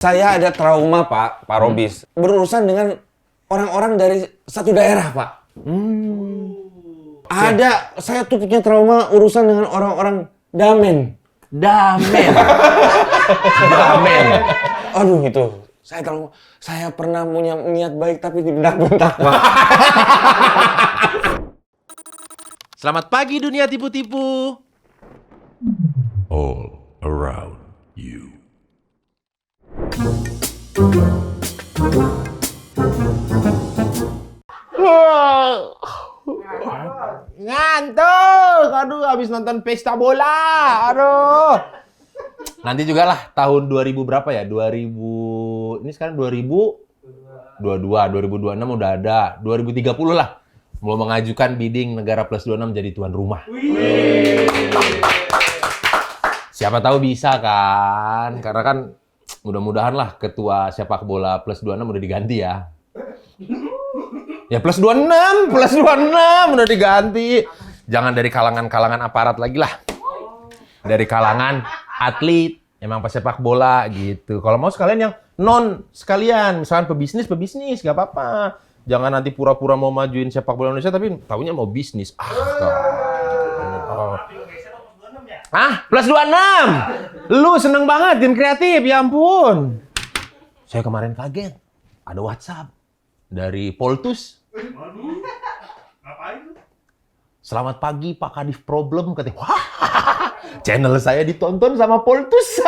Saya ada trauma, Pak Robis. Berurusan dengan orang-orang dari satu daerah, Pak. Ada, saya tuh punya trauma urusan dengan orang-orang Damen. Damen. Aduh, itu. Saya trauma. Saya pernah punya niat baik tapi dibentak-bentak, Pak. Selamat pagi dunia tipu-tipu. All around you. Ngantuk. Aduh, habis nonton pesta bola. Aduh. Nanti juga lah tahun 2000 berapa ya? 2000. Ini sekarang 2022, 2026 udah ada. 2030 lah. Mau mengajukan bidding negara plus 26 jadi tuan rumah. Siapa tahu bisa kan? Karena kan mudah-mudahan lah ketua sepak bola plus 26 udah diganti ya. Ya plus 26 udah diganti. Jangan dari kalangan-kalangan aparat lagi lah. Dari kalangan atlet, emang pesepak bola gitu. Kalau mau sekalian yang non sekalian, misalkan pebisnis nggak apa-apa. Jangan nanti pura-pura mau majuin sepak bola Indonesia tapi taunya mau bisnis. Plus 26. Lu seneng banget game kreatif, ya ampun. Saya kemarin kaget. Ada WhatsApp dari Poltus. Selamat pagi Pak Kadif Problem, katanya. Wah, channel saya ditonton sama Poltus.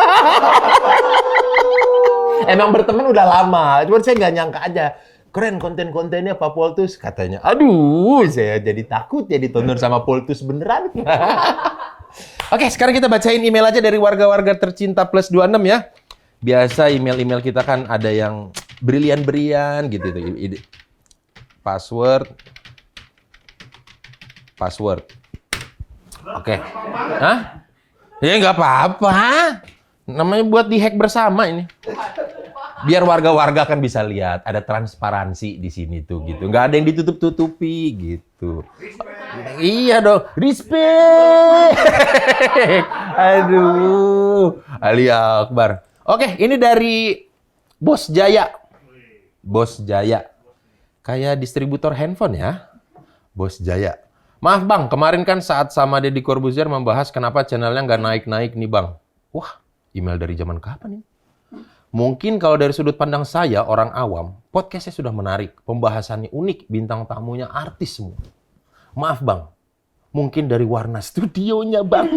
Emang berteman udah lama, cuma saya nggak nyangka aja. Keren konten-kontennya Pak Poltus, katanya. Aduh, saya jadi takut ya ditonton sama Poltus beneran. Oke, sekarang kita bacain email aja dari warga-warga tercinta plus 26 ya. Biasa email-email kita kan ada yang brilian-brilian gitu. Password. Oke. Hah? Ya nggak apa-apa. Namanya buat dihack bersama ini. Biar warga-warga kan bisa lihat ada transparansi di sini tuh gitu. Nggak ada yang ditutup-tutupi gitu. Iya dong, respect. Aduh, Ali Akbar. Oke, ini dari Bos Jaya. Bos Jaya. Kayak distributor handphone ya. Bos Jaya. Maaf Bang, kemarin kan saat sama Deddy Corbuzier membahas kenapa channelnya nggak naik-naik nih Bang. Wah, email dari zaman kapan ini? Mungkin kalau dari sudut pandang saya, orang awam, podcastnya sudah menarik. Pembahasannya unik, bintang tamunya artis semua. Maaf Bang, mungkin dari warna studionya Bang.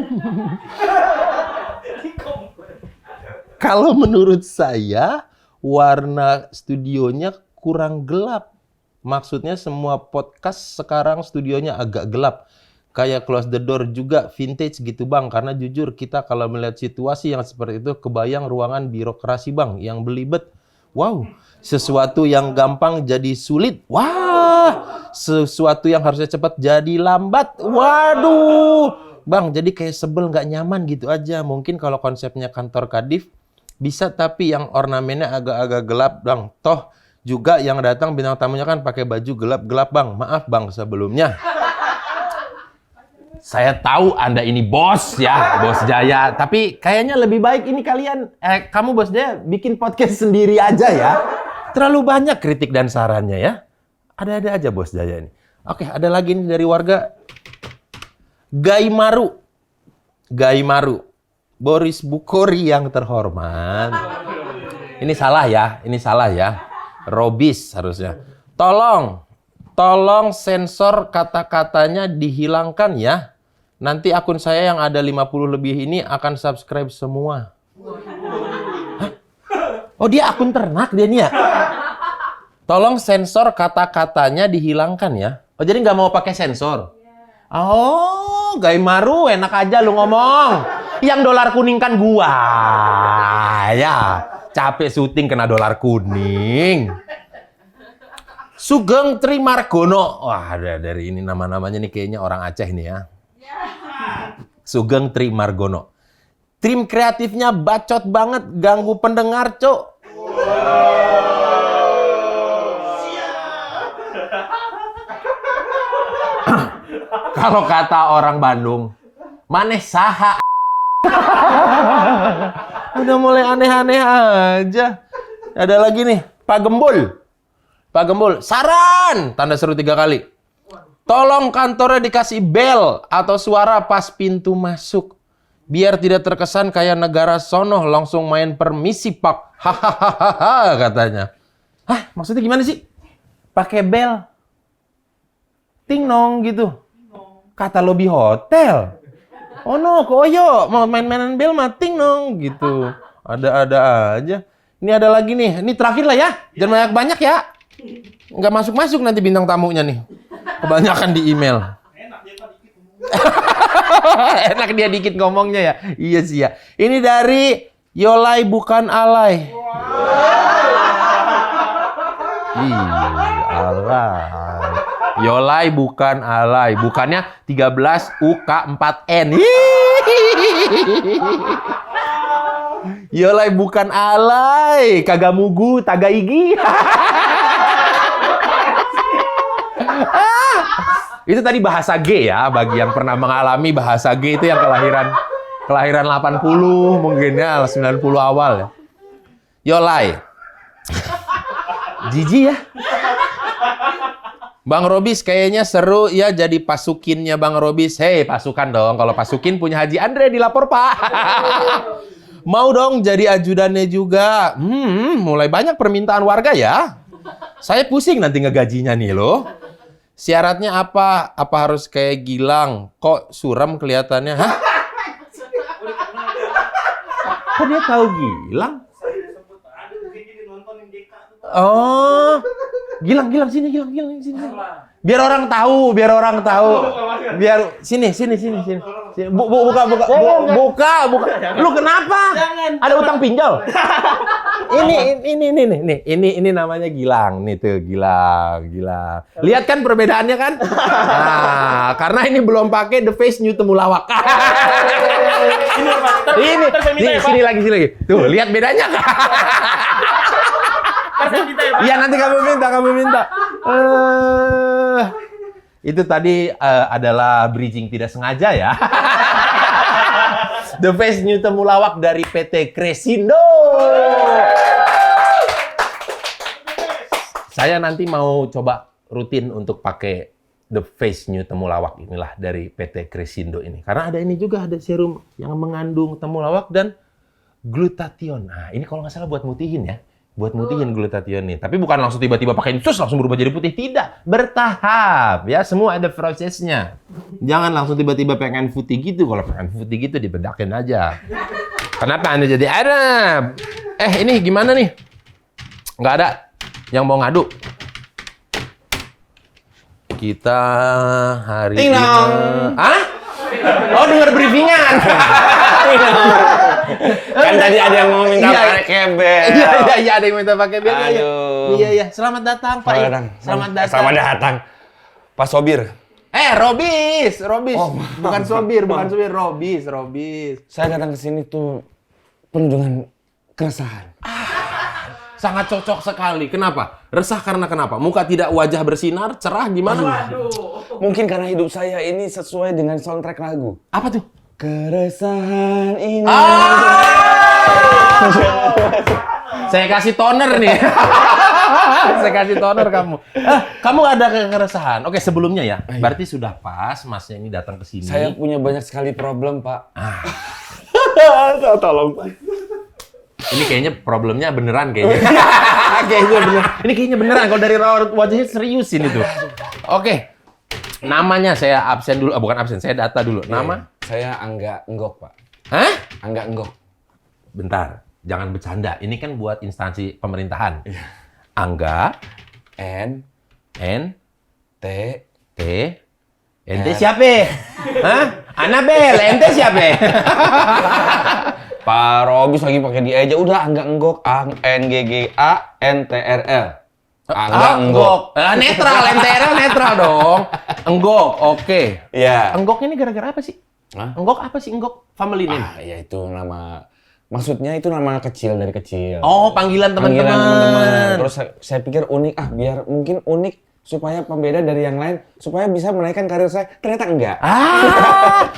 Kalau menurut saya, warna studionya kurang gelap. Maksudnya semua podcast sekarang studionya agak gelap. Kayak Close the Door juga vintage gitu Bang. Karena jujur kita kalau melihat situasi yang seperti itu kebayang ruangan birokrasi Bang yang belibet. Wow, sesuatu yang gampang jadi sulit. Wah, sesuatu yang harusnya cepat jadi lambat. Waduh, Bang jadi kayak sebel nggak nyaman gitu aja. Mungkin kalau konsepnya kantor Kadif bisa tapi yang ornamennya agak-agak gelap Bang. Toh juga yang datang bintang tamunya kan pakai baju gelap-gelap Bang. Maaf Bang sebelumnya. Saya tahu Anda ini bos ya, Bos Jaya. Tapi kayaknya lebih baik ini kalian, kamu Bos Jaya bikin podcast sendiri aja ya. Terlalu banyak kritik dan sarannya ya. Ada-ada aja Bos Jaya ini. Oke, ada lagi nih dari warga. Gaimaru. Boris Bukori yang terhormat. Ini salah ya. Robis harusnya. Tolong sensor kata-katanya dihilangkan ya. Nanti akun saya yang ada 50 lebih ini akan subscribe semua. Hah? Oh dia akun ternak dia nih ya? Tolong sensor kata-katanya dihilangkan ya. Oh jadi nggak mau pakai sensor? Oh, Gaimaru enak aja lu ngomong. Yang dolar kuning kan gua. Ya, capek syuting kena dolar kuning. Sugeng Trimargono. Wah, dari ini nama-namanya nih kayaknya orang Aceh nih ya. Sugeng Trimargono. Tim kreatifnya bacot banget, ganggu pendengar, Cok. Kalau kata orang Bandung, maneh saha. Udah mulai aneh-aneh aja. Ada lagi nih, Pak Gembul. Pak Gembul, saran! Tanda seru 3 kali. Tolong kantornya dikasih bel atau suara pas pintu masuk. Biar tidak terkesan kayak negara sono langsung main permisi pak. Hahaha katanya. Hah, maksudnya gimana sih? Pakai bel. Ting nong gitu. Kata lobby hotel. Oh no, koyo mau main-mainan bel mah ting nong gitu. Ada-ada aja. Ini ada lagi nih. Ini terakhir lah ya. Jangan banyak-banyak ya. Nggak masuk-masuk nanti bintang tamunya nih. Kebanyakan di email. Enak dia dikit ngomongnya ya. Iya sih ya. Ini dari Yolai bukan alay. Iya, alay. Yolai bukan alay. Bukannya 13 UK 4N. Yolai bukan alay. Kagak mugu, taga igi. Itu tadi bahasa G ya, bagi yang pernah mengalami bahasa G itu yang kelahiran 80 mungkin ya, 90 awal ya. Yolai. Jijik ya. Bang Robis kayaknya seru ya jadi pasukinnya Bang Robis. Hei, pasukan dong. Kalau pasukin punya Haji Andre dilapor, Pak. Mau dong jadi ajudannya juga. Mulai banyak permintaan warga ya. Saya pusing nanti ngegajinya nih loh. Syaratnya apa? Apa harus kayak Gilang? Kok suram kelihatannya? Hah? Kok dia tahu Gilang? Oh, Gilang sini, Gilang sini. Biar orang tahu. Biar sini. Buka. Lu kenapa? Ada utang pinjol. Ini namanya Gilang. Nih tuh Gilang. Lihat kan perbedaannya kan? Nah, karena ini belum pakai The Face New Temulawak. Sini lagi. Tuh, lihat bedanya kan? Iya, nanti kamu minta. Itu tadi adalah bridging tidak sengaja ya. The Face New Temulawak dari PT Cresindo. Saya nanti mau coba rutin untuk pakai The Face New Temulawak inilah dari PT Cresindo ini. Karena ada ini juga, ada serum yang mengandung temulawak dan glutathione. Nah, ini kalau nggak salah buat mutihin ya. Buat mutihin glutathione nih. Tapi bukan langsung tiba-tiba pakai terus langsung berubah jadi putih. Tidak. Bertahap. Ya, semua ada prosesnya. Jangan langsung tiba-tiba pengen putih gitu. Kalau pengen putih gitu dibedakin aja. Kenapa Anda jadi Arab? Ini gimana nih? Nggak ada yang mau ngadu. Kita hari ini... Hah? Oh, denger briefingan. Kan tadi ada yang mau minta pakai bel. Iya, ada yang minta pakai bel. Aduh. Iya. Selamat datang, Pak. Selamat datang. Pak Sobir. Robis. Oh, bukan Sobir, Robis. Saya datang ke sini tuh penuh dengan keresahan. Sangat cocok sekali. Kenapa? Resah karena kenapa? Muka tidak wajah bersinar, cerah gimana? Mungkin karena hidup saya ini sesuai dengan soundtrack lagu. Apa tuh? Keresahan ini. Saya kasih toner nih. Saya kasih toner kamu. Kamu ada keresahan. Oke, sebelumnya ya. Berarti sudah pas Masnya ini datang ke sini. Saya punya banyak sekali problem, Pak. Tolong, Pak. Ini kayaknya problemnya beneran kayaknya. Ini kayaknya beneran. Kalau dari raut wajahnya serius ini tuh. Oke. Namanya saya absen dulu. Bukan absen, saya data dulu. Nama? Saya Angga Enggok, Pak. Hah? Angga Enggok. Bentar. Jangan bercanda. Ini kan buat instansi pemerintahan. Angga. N. T. Ente siapa? Hah? Anabel. Ente siapa? Pak Robis lagi pakai dia aja. Udah Angga Enggok. NGGANTRL. Angga Enggok. Netral. NTRL netral dong. Enggok. Oke. Iya. Enggok ini gara-gara apa sih? Hah? Enggok apa sih? Enggok family name? Ya itu nama. Maksudnya itu nama kecil dari kecil. Oh, panggilan teman-teman. Terus saya pikir unik. Biar mungkin unik supaya pembeda dari yang lain, supaya bisa menaikkan karir saya. Ternyata enggak.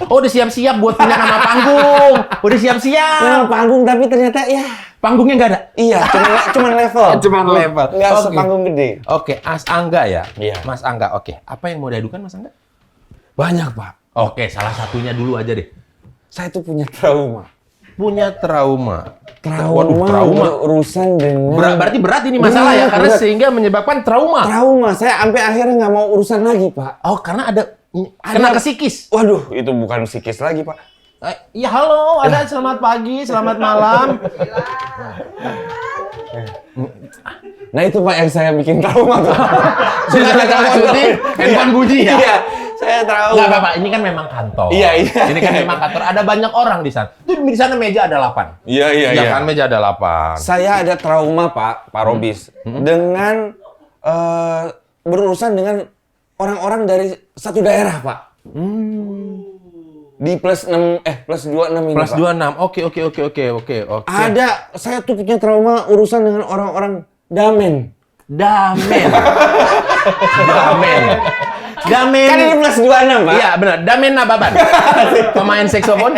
Udah siap-siap buat punya nama panggung. Udah siap-siap. Nah, panggung tapi ternyata ya Panggungnya nggak ada? iya, cuman level. Cuman level. Enggak Oke. sepanggung gede. Oke, Mas Angga ya? Iya. Mas Angga, oke. Apa yang mau diadukan Mas Angga? Banyak, Pak. Oke, salah satunya dulu aja deh. Saya tuh punya trauma. Punya trauma. Trauma berurusan dengan Berarti berat ini masalah ya, karena berat. sehingga menyebabkan trauma. Trauma. Saya sampai akhirnya nggak mau urusan lagi, Pak. Oh, karena ada kena ke psikis. Waduh, itu bukan psikis lagi, Pak. Ya halo, ada selamat pagi, selamat malam. Nah, itu Pak yang saya bikin trauma, Pak. Sudah kita syuting, handphone bunyi ya? Iya, saya trauma. Nggak apa-apa, ini kan memang kantor. Iya, iya. Ini kan memang kantor, ada banyak orang di sana. Tuh di sana meja ada 8. Iya, iya, Ya kan, meja ada 8. Saya ada trauma, Pak Robis, dengan berurusan dengan orang-orang dari satu daerah, Pak. Di plus 26 ini, Plus Pak. 26. Oke. Ada, saya tuh punya trauma urusan dengan orang-orang Damen. Damen. Kan ini plus 26, Pak. Iya, benar. Damen Nababan. Pemain saksofon.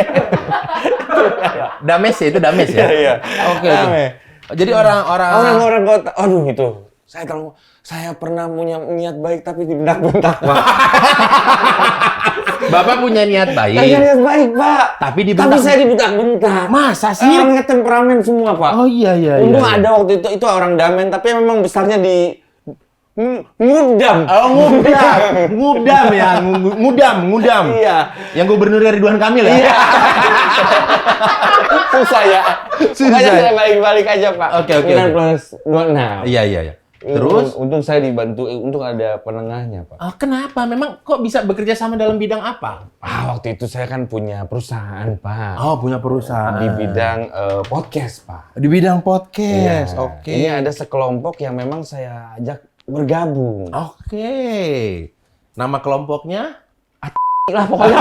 Dames ya, itu Dames ya? Iya. Oke. Damen. Jadi Orang-orang kota, aduh itu, saya pernah punya niat baik tapi dibentak-bentak, Pak. Bapak punya niat baik. Saya niat baik, Pak. Tapi saya dibentak-bentak. Masa sih? Orangnya temperamen semua, Pak. Oh iya. Untung ada waktu itu orang Damen, tapi memang besarnya di Ngudam. Oh, ngudam ya, ngudam. Iya. Yang gubernur Ridwan Kamil ya? Iya. Susah ya. Makanya saya balik-balik aja, Pak. Oke. Plus 26. Iya. Terus? Untung saya dibantu, untung ada penengahnya, Pak. Kenapa? Memang kok bisa bekerja sama dalam bidang apa? Waktu itu saya kan punya perusahaan, Pak. Oh, punya perusahaan. Di bidang podcast, Pak. Di bidang podcast. Iya. Oke. Ini ada sekelompok yang memang saya ajak bergabung. Oke. Nama kelompoknya? Lah pokoknya.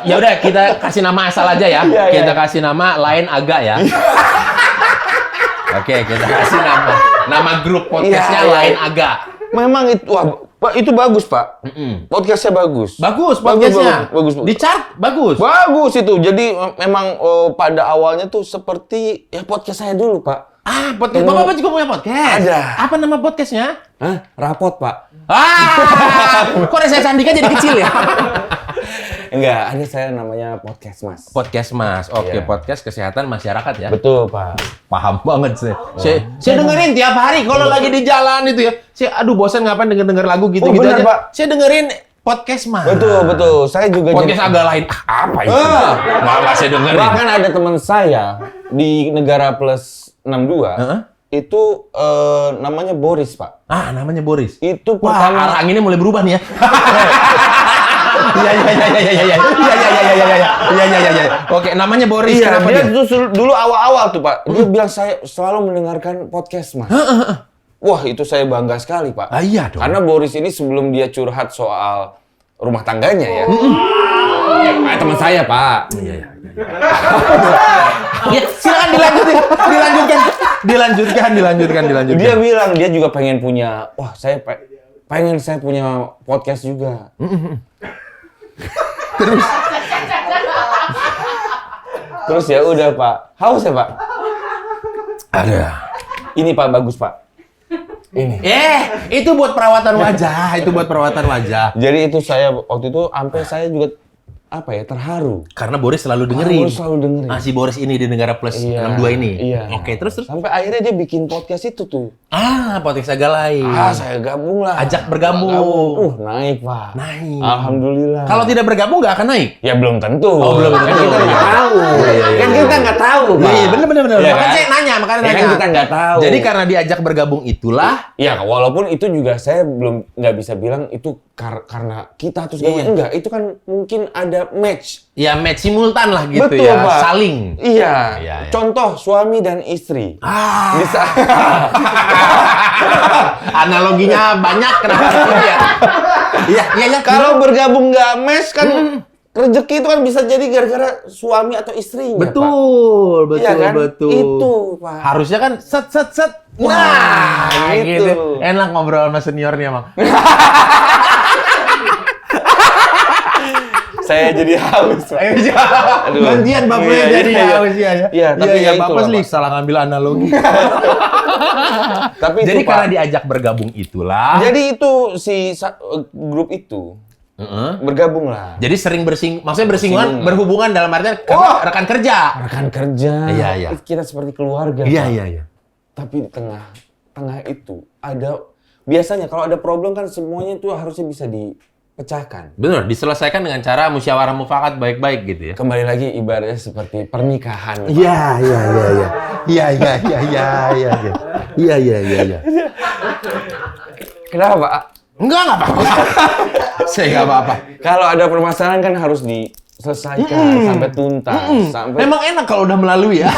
Ya udah kita kasih nama asal aja ya. Iya, Kita iya. kasih nama Lain Aga ya. Oke, kita kasih nama grup podcastnya Iya, iya. Lain Aga. Memang itu, Pak, itu bagus, Pak. Podcastnya bagus. Bagus podcastnya. Bagus. Di chart bagus. Bagus itu. Jadi memang pada awalnya tuh seperti ya podcast saya dulu, Pak. Podcast. Bapak juga punya podcast? Ada. Apa nama podcastnya? Rapot, Pak. Kok saya Sandika jadi kecil ya? Enggak, ada saya namanya Podcast Mas. Podcast Mas. Oke, Iya. podcast kesehatan masyarakat ya. Betul, Pak. Paham banget sih. Saya dengerin tiap hari kalau lagi di jalan itu ya. Aduh bosan ngapain denger lagu gitu-gitu bener, aja. Pak. Saya dengerin podcast Mas. Betul. Saya juga Podcast agak lain. Apa itu? Malah saya dengerin. Bahkan ada teman saya di negara plus 62 itu namanya Boris, Pak. Namanya Boris. Itu Wah, pertama arah anginnya mulai berubah nih ya. Iya. Oke, namanya Boris. Iya, Kenapa dia dia? tuh dulu awal-awal tuh, Pak. Dia bilang saya selalu mendengarkan podcast, Mas. Wah, itu saya bangga sekali, Pak. Iya dong. Karena Boris ini sebelum dia curhat soal rumah tangganya ya. Teman saya, Pak. Iya. Ya, silakan dilanjutkan. Dia bilang dia juga pengen punya, pengen saya punya podcast juga. Terus ya udah, Pak. Haus ya, Pak? Ada. Ini, Pak, bagus, Pak. Ini. Itu buat perawatan wajah. Jadi itu saya waktu itu sampai saya juga terharu. Karena Boris selalu dengerin. Boris selalu dengerin. Si Boris ini di negara plus 62 ini. Iya. Oke, terus. Sampai akhirnya dia bikin podcast itu tuh. Podcast agak lain. Saya gabung lah. Ajak bergabung. Naik, Pak. Naik. Alhamdulillah. Kalau tidak bergabung nggak akan naik. Ya belum tentu. Belum Kan tentu. kita nggak tahu. Kan kita nggak tahu, Pak. Iya, bener. Iya, Makanya kan? saya nanya, makanya Ya nanya. kan kita nggak tahu. Jadi karena diajak bergabung itulah. Ya, walaupun itu juga saya belum nggak bisa bilang itu karena kita terus gabung. Enggak, itu kan mungkin ada match. Ya match simultan lah gitu. Betul, ya. Pak. Saling. Iya. Iya. Contoh suami dan istri. Bisa. Analoginya banyak kenapa gitu ya? Iya. Kalau bergabung nggak match kan rezeki itu kan bisa jadi gara-gara suami atau istrinya, Pak. Betul, Iya kan? betul. Itu, Pak. Harusnya kan set. Nah, gitu. Enak ngobrol sama seniornya, Mang. Saya jadi haus, Pak. Aduh. Gantian bapaknya Iya, jadi iya, iya. haus ya. Iya, tapi ya Bapak itulah, sih Pak. salah ngambil analogi. Tapi Jadi itu, karena Pak. diajak bergabung itulah. Jadi itu grup itu bergabung lah. Jadi sering maksudnya bersinggungan, Bersinggungan. berhubungan dalam artian Oh. rekan kerja. Rekan kerja. Iya, iya. Kita seperti keluarga. Iya, Pak. iya. Tapi di tengah itu ada biasanya kalau ada problem kan semuanya itu harusnya bisa dipecahkan. Benar, diselesaikan dengan cara musyawarah mufakat baik-baik gitu ya. Kembali lagi ibaratnya seperti pernikahan. Pak. Iya. Kenapa, Pak? Enggak apa-apa. Saya enggak apa-apa. Kalau ada permasalahan kan harus diselesaikan sampai tuntas. Sampai Memang enak kalau udah melalui ya.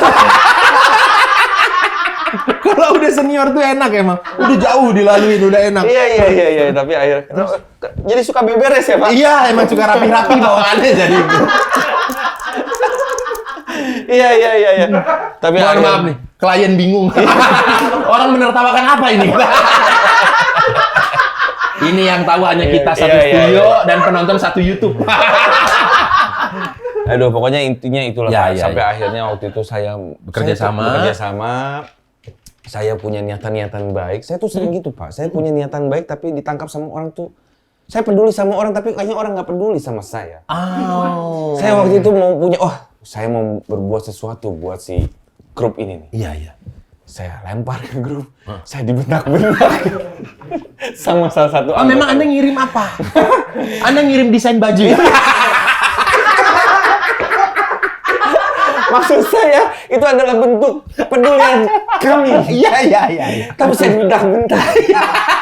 Kalau udah senior tuh enak emang. Udah jauh dilaluin, udah enak. Iya. Tapi akhirnya jadi suka beberes ya, Pak? Iya, emang suka rapi-rapi bawaannya jadi. Iya. Tapi Mohon maaf nih, klien bingung. Orang menertawakan apa ini? Ini yang tahu hanya kita satu Iya, studio dan penonton satu YouTube. Aduh, pokoknya intinya itulah, Ya, Pak. ya, Sampai ya. akhirnya waktu itu saya Bekerja sama. Saya punya niatan-niatan baik. Saya tuh sering gitu, Pak. Saya punya niatan baik tapi ditangkap sama orang tuh. Saya peduli sama orang tapi kayaknya orang nggak peduli sama saya. Oh. Saya waktu itu saya mau berbuat sesuatu buat si grup ini nih. Iya. Saya lempar ke grup. Saya dibentak-bentak. Sama salah satu Oh, memang Anda ngirim apa? Anda ngirim desain baju ya? Maksud saya itu adalah bentuk pedulian kami. Iya. Tapi saya dibentak-bentak.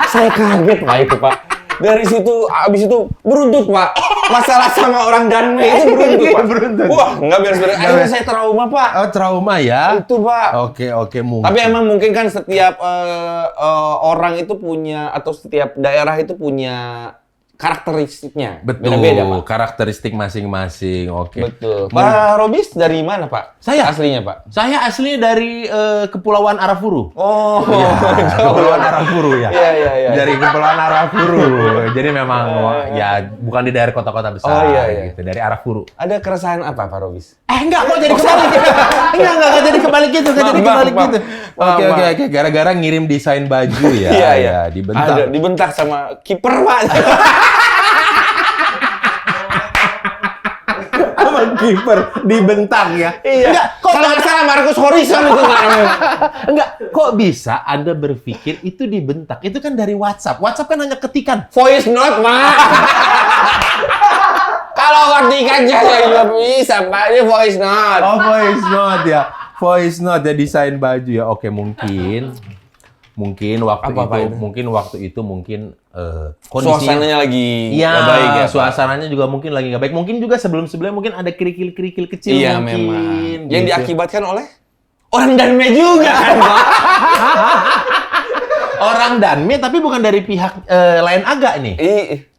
Saya kaget, Pak, itu, Pak. Dari situ, abis itu beruntut, Pak. Masalah sama orang Danme itu beruntut, Pak. Beruntut. Wah, nggak beres-beres. Akhirnya saya trauma, Pak. Oh, trauma ya? Itu, Pak. Oke, mungkin. Tapi emang mungkin kan setiap orang itu punya, atau setiap daerah itu punya karakteristiknya. Betul, Beda-beda, Pak. karakteristik masing-masing. Oke. Betul. Pak Robis dari mana, Pak? Saya? Aslinya, Pak? Saya asli dari Kepulauan Arafuru. Oh, Kepulauan Arafuru ya. Iya. Dari Kepulauan Arafuru. Jadi memang ya bukan di daerah kota-kota besar Oh, iya. gitu, dari Arafuru. Ada keresahan apa, Pak Robis? Enggak kok jadi kebalik. Enggak jadi kebalik gitu, enggak jadi kebalik Maaf. gitu. Oke. Gara-gara ngirim desain baju ya. Iya. Dibentak. Ada, dibentak sama kiper, Pak. Sama kiper dibentak ya. Iya. Enggak, kok Kalau nggak salah Marcus Horizon itu namanya. enggak, kok bisa Anda berpikir itu dibentak? Itu kan dari WhatsApp. WhatsApp kan hanya ketikan. Voice note, Pak. Kalau ketikan saya juga bisa, Pak. Ini voice note. Oh, voice note ya. Voice note ya, desain baju ya. Oke, mungkin waktu Apa, Pak, itu, itu? mungkin kondisinya Suasananya lagi iya, nggak baik ya, Pak? suasananya juga mungkin lagi nggak baik. Mungkin juga sebelum-sebelumnya mungkin ada kerikil-kerikil kecil Iya, mungkin. memang. Yang gitu. diakibatkan oleh orang Danme juga kan, Pak? Orang Danme tapi bukan dari pihak lain agak nih.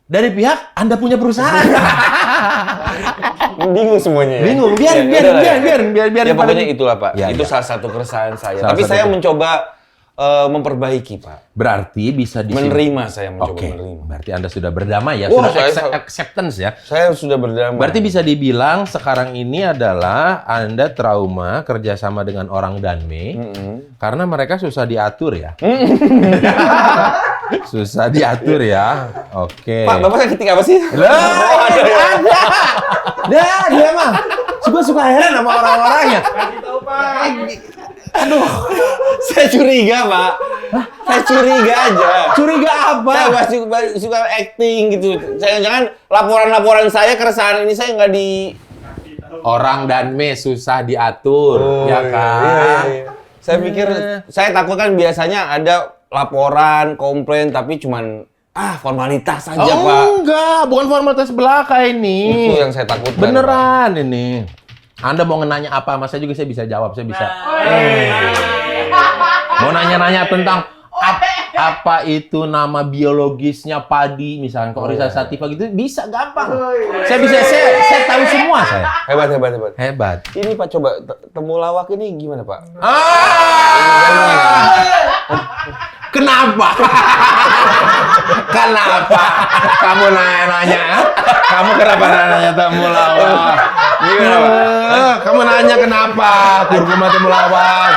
Dari pihak Anda punya perusahaan. Bingung semuanya ya. Bingung. Biar Ya pada- pokoknya itulah, Pak. Ya, Itu ya. salah satu keresahan saya. Salah Tapi satu saya keresahan. mencoba memperbaiki, Pak. Berarti bisa di sini. Menerima, saya mencoba Oke. menerima. Berarti Anda sudah berdamai ya, Wah, sudah saya- acceptance ya. Saya sudah berdamai. Berarti bisa dibilang sekarang ini adalah Anda trauma kerjasama dengan orang Danme karena mereka susah diatur ya. Susah diatur ya. Oke. Pak, Bapak ketik apa sih? Ada. Dia mah. Suka heran sama orang-orangnya. Saya curiga, Pak. Saya curiga aja. Curiga apa? Saya masih suka acting gitu. Jangan laporan-laporan saya keresahan ini saya nggak di... Orang Danme susah diatur, ya kan? Iya. Saya pikir, saya takut kan biasanya ada laporan, komplain, tapi cuman formalitas saja, Pak. Enggak, bukan formalitas belaka ini. Itu yang saya takutkan. Beneran ini. Anda mau nanya apa sama saya juga saya bisa jawab, saya bisa. Mau nanya-nanya tentang apa itu nama biologisnya padi, misalnya Oryza sativa gitu, bisa gampang. Saya tahu semua saya. Hebat. Hebat. Ini Pak coba temulawak ini gimana Pak? Kenapa? Kenapa? Kamu nanya? Kamu kenapa nanya temulawak? Gimana Pak? Kamu nanya kenapa? Kurkuma temulawak.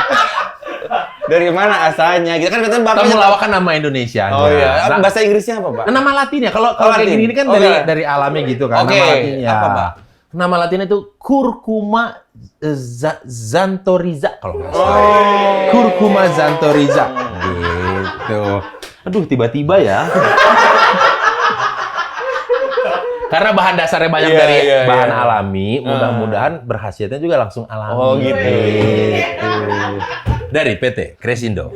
Dari mana asalnya? Kita kan katanya Bapak Temulawak kan nama Indonesia. Oh iya. Bahasa Inggrisnya apa Pak? Nama Latinnya. Kalau kayak Latin. gini kan dari alamnya gitu kan. Oke. Nama Latinnya. Apa, Pak? Nama Latinnya itu Curcuma xanthorrhiza kalau nggak salah. Curcuma xanthorrhiza. Gitu. Aduh, tiba-tiba ya. Karena bahan dasarnya banyak dari bahan alami, mudah-mudahan berkhasiatnya juga langsung alami. Oh gitu. Dari PT Crescendo.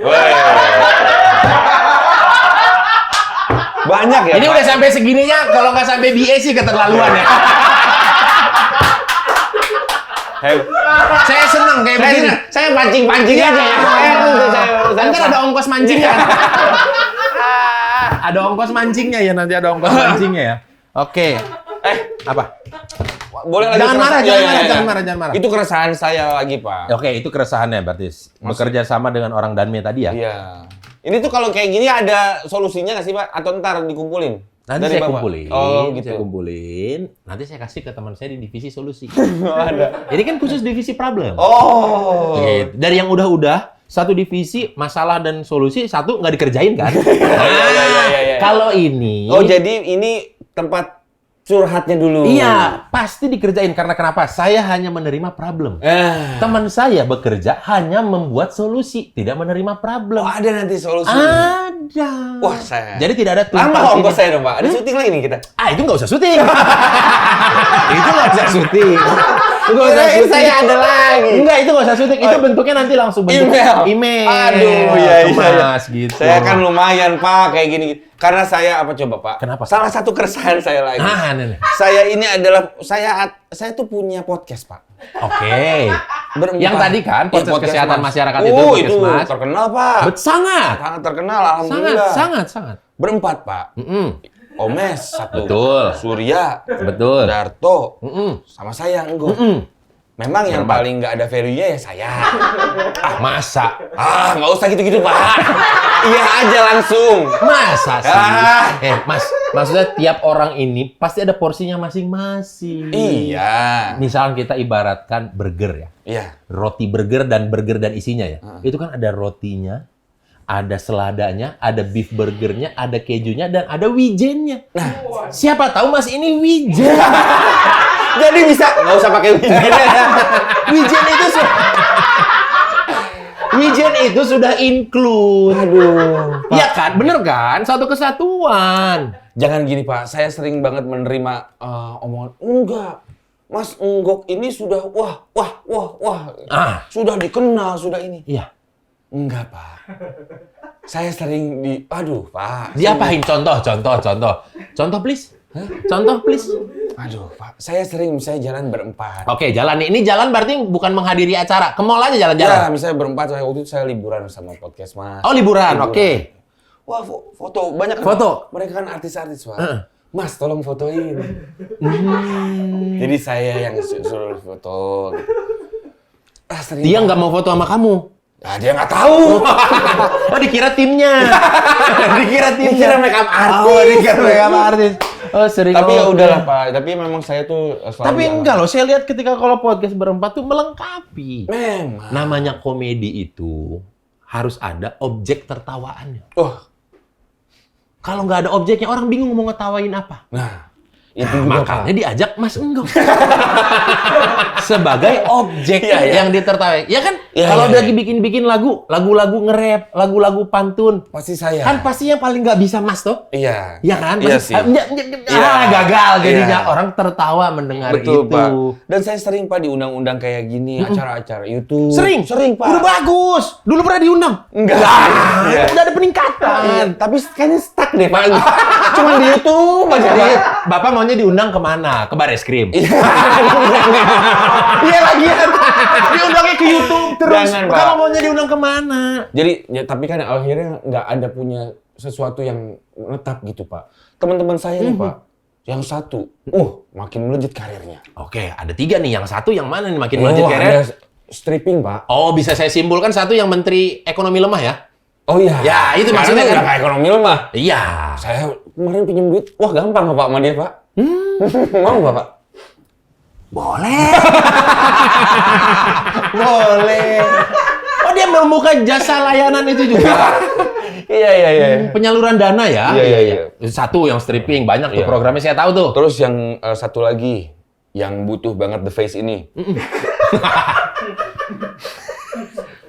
Banyak ya. Ini Pak? udah sampai segininya, kalau nggak sampai BA sih keterlaluan ya. Saya seneng kayak begini. Saya pancing-pancing aja ya. Nanti ada ongkos mancingnya. Ada ongkos mancingnya ya, nanti ada ongkos mancingnya ya. Oke. Apa? Boleh lagi Jangan marah, keresahan- jangan marah. Itu keresahan saya lagi, Pak. Oke, itu keresahannya berarti bekerja sama dengan orang Danme tadi ya. Iya. Ini tuh kalau kayak gini ada solusinya nggak sih, Pak? Atau ntar dikumpulin? Nanti Dari saya Bapak? kumpulin, Oh, gitu. saya kumpulin. Nanti saya kasih ke teman saya di divisi solusi. Ada. Ini kan khusus divisi problem. Oh. Gitu. Dari yang udah-udah, satu divisi masalah dan solusi, satu nggak dikerjain kan? Iya. Kalau ini, Oh, jadi ini tempat curhatnya dulu. iya pasti dikerjain karena kenapa? Saya hanya menerima problem. Teman saya bekerja hanya membuat solusi, tidak menerima problem. Oh, ada nanti solusi. Ada. Wah, saya. Jadi tidak ada Lama tumpang ongkos tindih. saya dong, Pak. Ada syuting lagi nih kita. Itu nggak usah syuting. Itu nggak usah syuting. Itu nggak usah Kirain syuting. saya ada lagi. Enggak, itu nggak usah syuting. Itu bentuknya nanti langsung bentuk email. Aduh, iya. Kemas, gitu. Saya kan lumayan, Pak, kayak gini. Karena saya apa coba, Pak? Kenapa? Salah satu keresahan saya lagi. Nenek. Saya ini adalah saya tuh punya podcast, Pak. Oke. Berempat. Yang tadi kan, Iya, podcast kesehatan Mas. masyarakat Oh, itu, itu Puskesmas. terkenal, Pak. Sangat. Sangat terkenal, alhamdulillah. Sangat. Berempat, Pak. Omes satu. Betul. Surya, Betul. Darto, sama saya Enggo. Memang yang Berempat. paling nggak ada value-nya ya saya. Masa? Nggak usah gitu-gitu, Pak. Iya aja langsung. Masa sih? Ah. Mas, maksudnya tiap orang ini pasti ada porsinya masing-masing. Iya. Misalnya kita ibaratkan burger ya. Iya. Roti burger dan isinya ya. Itu kan ada rotinya, ada seladanya, ada beef burgernya, ada kejunya, dan ada wijennya. Nah, siapa tahu Mas ini wijen. Jadi bisa nggak usah pakai wijen. Wijen itu sudah include. Aduh. Iya kan? Bener kan? Satu kesatuan. Jangan gini, Pak. Saya sering banget menerima omongan enggak. Mas Enggok ini sudah wah. Sudah dikenal, sudah ini. Iya. Enggak, Pak. Saya sering aduh, Pak. Diapain? Contoh, please. Contoh, please. Aduh, Pak. Saya sering misalnya jalan berempat. Oke, jalan nih. Ini jalan berarti bukan menghadiri acara. Ke mall aja Ya, jalan-jalan. misalnya berempat. Waktu itu saya liburan sama podcast, Mas. Oh, liburan. Oke. Wah, foto. Banyak kan, Foto. Pak? Mereka kan artis-artis, Pak. Mas, tolong fotoin. Jadi saya yang suruh foto. Gitu. Sering Dia nggak mau foto sama kamu. Nah, dia nggak tahu. Oh, dikira timnya. Dikira makeup artis. Oh, dikira makeup artis. Oh, sering. Tapi ya oke. udahlah, Pak. Tapi memang saya tuh selalu Tapi jalan. enggak loh, saya lihat ketika kalau podcast berempat tuh melengkapi. Memang. Namanya komedi itu harus ada objek tertawaannya. Kalau nggak ada objeknya, orang bingung mau ngetawain apa. Nah, itu juga, Makanya diajak Mas Enggok. Sebagai objek yang ditertawai. Ya kan? Iya, Kalau iya, lagi bikin lagu-lagu nge-rap, lagu-lagu pantun. pasti saya. Kan pasti yang paling nggak bisa Mas toh? Iya. Iya kan? Iya Pasti- sih. Gagal jadinya. Iya. Orang tertawa mendengar Betul, itu. Pak. Dan saya sering, Pak, diundang-undang kayak gini, acara-acara YouTube. Sering, Pak. Udah bagus. Dulu pernah diundang. Enggak. Iya. Udah ada peningkatan. Tapi kayaknya stuck deh, Pak. Cuma di YouTube aja, Jadi, Pak. Bapak mau maunya diundang kemana? Ke Bareskrim? Iya lagian. Diundangnya ke YouTube terus. Jangan, Pak. Kamu maunya diundang kemana? Jadi, ya, tapi kan akhirnya nggak ada punya sesuatu yang menetap gitu, Pak. Teman-teman saya nih, Pak, yang satu, makin melejit karirnya. Oke, ada 3 nih. Yang satu yang mana nih makin melejit karir? Ada stripping, Pak. Oh, bisa saya simpulkan satu yang Menteri Ekonomi lemah ya? Oh iya. Ya, itu maksudnya kan. Udah ekonomi lemah. Iya. Saya kemarin pinjam duit, gampang Pak sama dia, Pak. Mau nggak, Pak? Boleh. Boleh. Oh, dia membuka jasa layanan itu juga. Iya. Penyaluran dana ya? Iya. Satu yang stripping, banyak tuh Iya. programnya saya tahu tuh. Terus yang satu lagi, yang butuh banget The Face ini.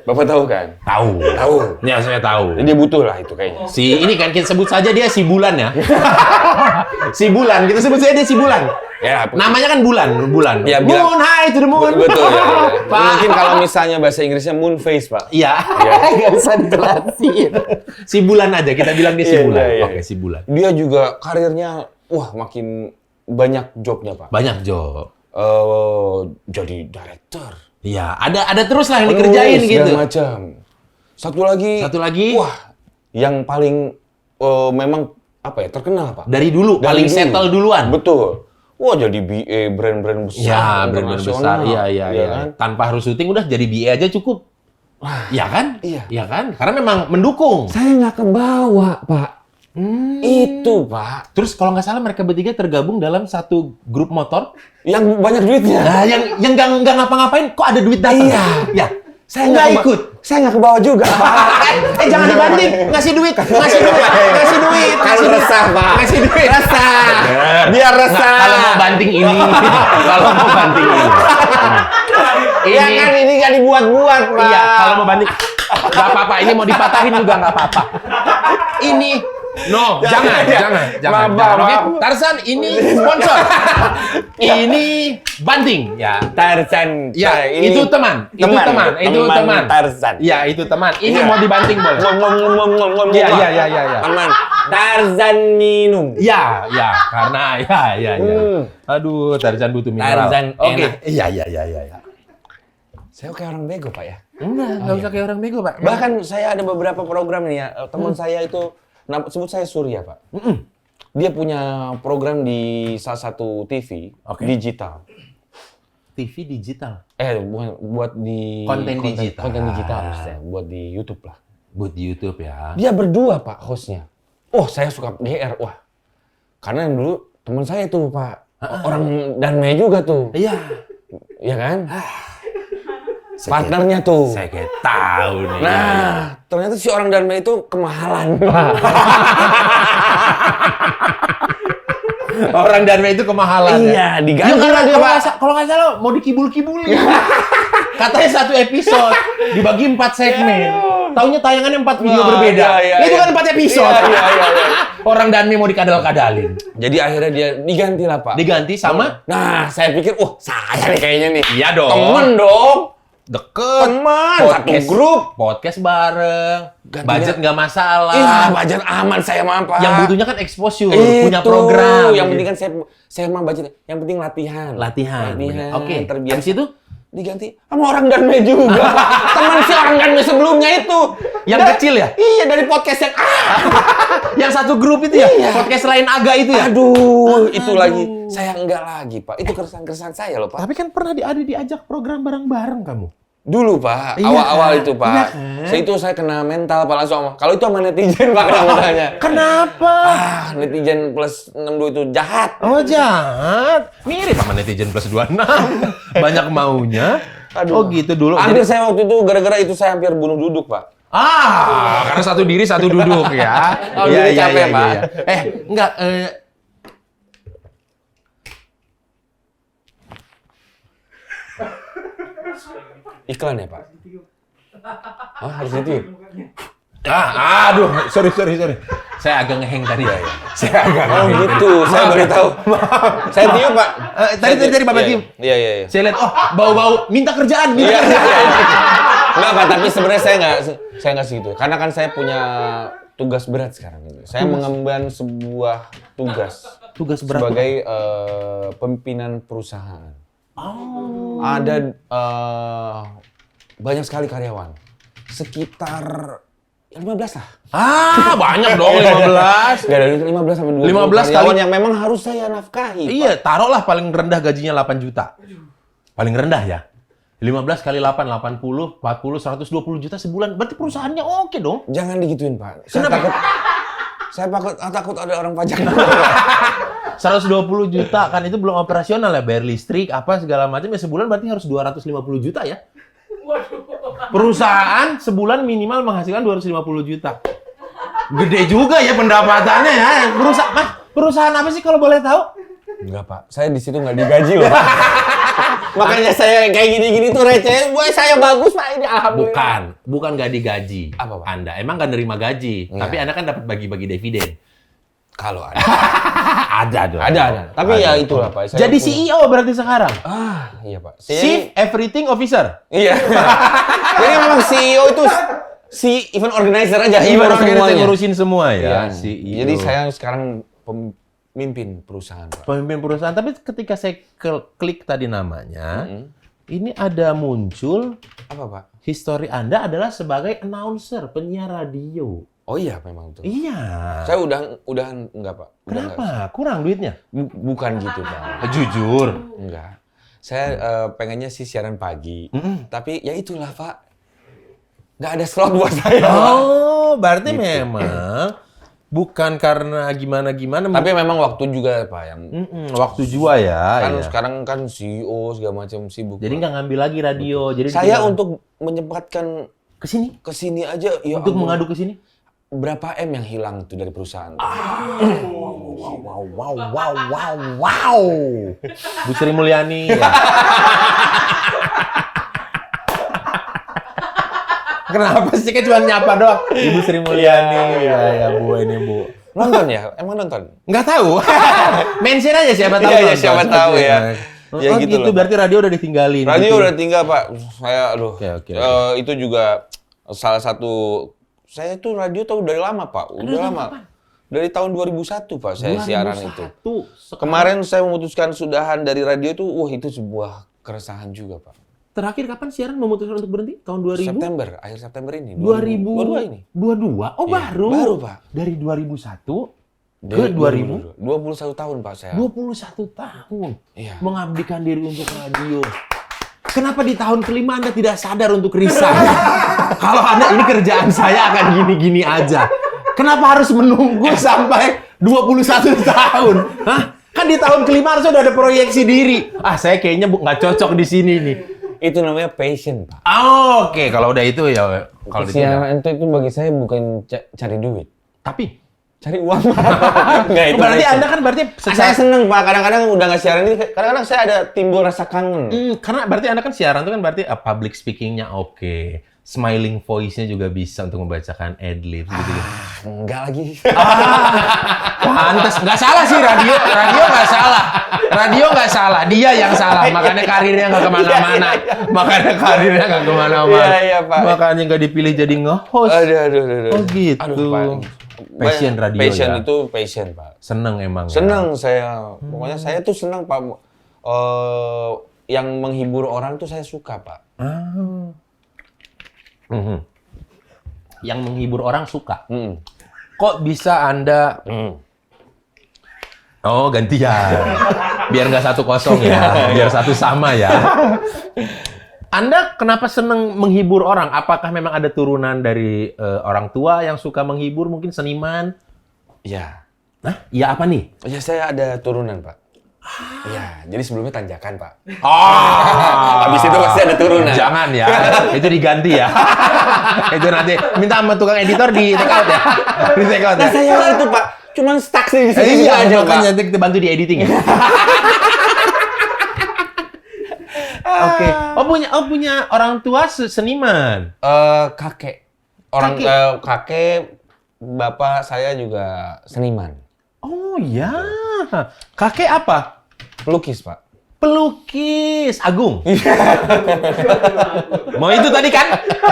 Bapak tahu kan? Tahu. Ya, saya tahu. Dia butuh lah itu kayaknya. Si ini kan kita sebut saja dia si Bulan ya. Si Bulan, kita sebut saja dia si Bulan. Ya, Namanya kan Bulan. Ya, Moon, hi to the moon. betul ya. Pak. Mungkin kalau misalnya bahasa Inggrisnya moon face, Pak. Iya. Nggak usah dijelasin. Si Bulan aja, kita bilang dia si Iya, Bulan. iya. Oke, si Bulan. Dia juga karirnya makin banyak jobnya, Pak. Banyak job. Jadi director. Iya, ada terus lah yang dikerjain Penulis, gitu. segala macam. Satu lagi. Yang paling memang terkenal, Pak. Dari dulu, Dari paling dulu. settle duluan. Betul. Jadi BA brand-brand besar, Iya, brand besar. internasional. Iya. Kan? Tanpa harus syuting udah jadi BA aja cukup. Iya kan? Iya. Kan? Karena memang mendukung. Saya nggak kebawa, Pak. Itu, Pak. Terus kalau nggak salah mereka bertiga tergabung dalam satu grup motor. Yang banyak duitnya. Nah, yang nggak ngapa-ngapain, kok ada duit datang? Iya. Ya. Saya nggak keba- ikut. Saya nggak kebawa juga, Pak. Jangan dibanding. Ngasih duit. Kan resah, Pak. Ngasih duit. Resah. Biar resah. Kalau mau banting ini. Iya kan, ini nggak dibuat-buat, Pak. Iya, kalau mau banting. Nggak apa-apa, ini mau dipatahin juga nggak apa-apa. Ini, jangan. Maaf. Oke, Tarzan, ini sponsor. Ini banting, ya. Tarzan. Ya, ini itu teman. Tarzan. Ya, itu teman. Ini Iya. mau dibanting boleh. Ngomong. Iya. Teman. Tarzan minum. Ya, karena ya. Aduh, Tarzan butuh mineral. Tarzan Oke. enak. Iya. Saya kayak orang bego, Pak ya. Enggak usah kayak orang bego, Pak. Bahkan saya ada beberapa program nih ya. Teman saya itu sebut saya Surya, Pak. Dia punya program di salah satu TV digital. TV digital. Buat di Konten digital. Konten digital maksudnya, buat di YouTube lah. Buat di YouTube ya. Dia berdua, Pak, hostnya. Saya suka GR. Karena yang dulu teman saya itu, Pak. Orang Danme juga tuh. Iya. Iya kan? Partnernya tuh. Saya kayak tahu nih. Nah, ternyata si orang Danme itu kemahalan, Pak. Orang Danme itu kemahalan. Iya, diganti karena lagi, Pak. kalau nggak salah mau dikibul-kibulin. Katanya satu episode dibagi 4 segmen. Taunya tayangannya 4 video berbeda. Itu kan 4 episode. Iya. Orang Danme mau dikadal-kadalin. Jadi akhirnya dia diganti lah, Pak. Diganti sama? Nah, saya pikir, saya nih kayaknya nih. Iya dong. Temen dong. Deket. Teman, satu grup. Podcast bareng. Gantinya- Budget nggak masalah. Iya, budget aman saya mah, Pak. Yang butuhnya kan exposure, Itu, punya program. Yang penting kan saya mah budget. Yang penting latihan. Latihan. Oke. Terbiasa. Habis itu? Diganti sama orang Danme juga. Teman si orang Danme sebelumnya itu. Yang kecil ya? Iya, dari podcast yang Yang satu grup itu ya? Iya. Podcast lain agak itu ya? Aduh, itu lagi. Saya enggak lagi, Pak. Itu keresahan-keresahan saya loh, Pak. Tapi kan pernah diajak program bareng-bareng kamu. Dulu, Pak. Iya, Awal-awal kan? itu, Pak. Iya, kan? Saya kena mental, Pak, langsung. Kalau itu sama netizen, Pak, kena mentalnya. Kenapa? Netizen plus 62 itu jahat. Oh, jahat. Mirip sama netizen plus 26. Banyak maunya. Aduh. Oh, gitu dulu. Hampir saya waktu itu, gara-gara itu saya hampir bunuh duduk, Pak. Karena satu diri satu duduk ya. Oh, dulu capek, Pak. Enggak. Iklan ya, Pak? Harus ditiup? Aduh, sorry. Saya agak ngeheng tadi ya. Saya agak Oh gitu, saya baru tahu. Saya tiup, Pak. Tadi Bapak tiup. Iya. Saya lihat, bau-bau minta kerjaan. Iya. Enggak, Pak, tapi sebenarnya saya nggak segitu. Karena kan saya punya tugas berat sekarang ini. Saya mengemban sebuah tugas. Tugas berat. Sebagai pimpinan perusahaan. Oh. Ada banyak sekali karyawan. Sekitar 15 lah. Banyak dong 15. Gak dari 15 sampai 20 15 karyawan kali- yang memang harus saya nafkahi. Iya, taruhlah paling rendah gajinya 8 juta. Paling rendah ya. 15 kali 8, 80, 40, 120 juta sebulan. Berarti perusahaannya oke dong. Jangan digituin, Pak. Saya takut ada orang pajak. 120 juta kan itu belum operasional ya, bayar listrik apa segala macam ya, sebulan berarti harus 250 juta ya. Perusahaan sebulan minimal menghasilkan 250 juta. Gede juga ya pendapatannya ya. Perusahaan apa sih kalau boleh tahu? Enggak, Pak. Saya di situ nggak digaji loh, Pak. Makanya saya kayak gini-gini tuh receh. Buat saya bagus, Pak. Ini alhamdulillah. Bukan nggak digaji. Apa, Pak? Anda emang nggak nerima gaji, Nggak. tapi Anda kan dapat bagi-bagi dividen. Kalau ada. Ada dong. Ada. Tapi Ada. ya itulah, Pak. Saya Jadi punya- CEO berarti sekarang. Iya, Pak. Chief Everything Officer. Iya. Jadi memang CEO itu event organizer aja. Event ngurus organizer semuanya. ngurusin semua ya. Iya. CEO. Jadi saya sekarang pemimpin perusahaan, Pak. Pemimpin perusahaan. Tapi ketika saya klik tadi namanya, ini ada muncul Apa, Pak? history Anda adalah sebagai announcer, penyiar radio. Oh iya, memang tuh. Iya. Saya udah enggak, Pak. Udah enggak. Kenapa? Kurang duitnya? Bukan gitu, Pak. Jujur. Enggak. Saya pengennya sih siaran pagi. Tapi ya itulah, Pak. Nggak ada slot buat saya, Pak. Oh, berarti Gitu. memang bukan karena gimana-gimana. Tapi memang waktu juga, Pak, yang waktu jua ya. kan iya. sekarang kan CEO segala macam sibuk. Jadi Pak. nggak ngambil lagi radio. Jadi Saya ditinggal- untuk menyempatkan ke sini ke sini aja ya untuk ampun. mengadu ke sini. Berapa M yang hilang tuh dari perusahaan? Wow. Bu Sri Mulyani. Ya. Kenapa sih kan cuma nyapa doang? Ibu Sri Mulyani. Ya, Bu ini Bu. Nonton ya? Emang nonton? Nggak tahu. Mention aja siapa tahu. Iya, nonton. siapa tahu ya. Ya Oh, gitu gitu, loh, berarti radio udah ditinggalin. Radio gitu. udah tinggal, Pak. Saya Oke. itu juga salah satu, saya tuh radio tahu dari lama, Pak. Udah lama. Dari tahun 2001, Pak, saya siaran itu. 2001. Kemarin saya memutuskan sudahan dari radio itu, itu sebuah keresahan juga, Pak. Terakhir kapan siaran memutuskan untuk berhenti? Tahun 2000? September, akhir September ini. 2022 ini. 22? Oh, Iya, baru. baru, Pak. Dari 2001 ke Dari 2000? 21 tahun, Pak, saya. 21 tahun. Iya. Mengabdikan diri untuk radio. Kenapa di tahun kelima Anda tidak sadar untuk resign? Kalau Anda, ini kerjaan saya akan gini-gini aja. Kenapa harus menunggu sampai 21 tahun? Hah? Kan di tahun kelima harusnya udah ada proyeksi diri. Saya kayaknya nggak cocok di sini nih. Itu namanya passion, Pak. Oke, kalau udah itu ya kalau di sini. Siaran itu bagi saya bukan cari duit. Tapi Cari uang, Pak. Nggak, itu berarti passion. Anda kan berarti Saya seneng, Pak. Kadang-kadang udah nggak siaran ini, kadang-kadang saya ada timbul rasa kangen. karena berarti Anda kan siaran itu kan berarti public speaking-nya oke. Smiling voice-nya juga bisa untuk membacakan ad-libs gitu-gitu. Enggak lagi. Pantes, nggak salah sih radio nggak salah. Radio nggak salah, dia yang salah. Makanya karirnya nggak kemana-mana. Makanya karirnya nggak kemana-mana. Iya, Pak. Makanya nggak dipilih jadi nge-host. Aduh. Oh gitu. Aduh, Pak. Passion radio Passion ya. itu passion, Pak. Seneng emang. Seneng saya. Pokoknya saya tuh seneng, Pak. Yang menghibur orang tuh saya suka, Pak. Yang menghibur orang suka. Mm. Kok bisa Anda? Oh, gantian. Biar nggak 1-0 ya. Biar 1 sama ya. Anda kenapa seneng menghibur orang? Apakah memang ada turunan dari orang tua yang suka menghibur, mungkin seniman? Ya. Hah? Iya apa nih? Ya saya ada turunan, Pak. Iya, jadi sebelumnya tanjakan, Pak. Habis itu pasti ada turunan. Jangan ya. Itu diganti ya. Itu nanti minta sama tukang editor di take out ya. Di take out ya. Nah, saya itu, Pak. Cuman stuck sih di sini Iya, aja, Pak. makanya nanti kita bantu di editing ya. Oke. Oh punya orang tua seniman. Kakek. Kakek, bapak saya juga seniman. Oh ya. Kakek apa? Pelukis, Pak. Pelukis Agung. Mau itu tadi kan?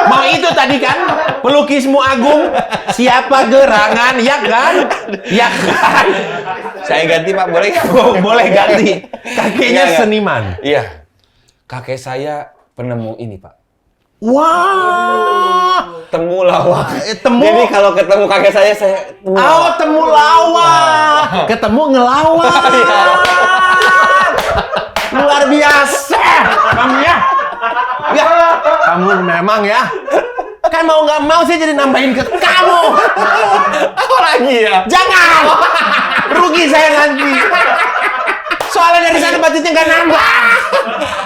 Mau itu tadi kan? Pelukismu Agung. Siapa gerangan? Ya kan? Ya kan? Saya ganti Pak, boleh nggak? Oh, boleh ganti. Kakeknya Nggak. seniman. Iya. Kakek saya penemu ini Pak. Wah. Temu lawak. Temu. Jadi kalau ketemu kakek saya temu Oh, lawak. temu lawak. Ketemu ngelawak. Luar biasa. Kamu ya. Ya, kamu memang ya. Kan mau nggak mau sih jadi nambahin ke kamu. Apa lagi ya? Jangan. Rugi saya nanti. Soalnya dari sana budgetnya nggak nambah.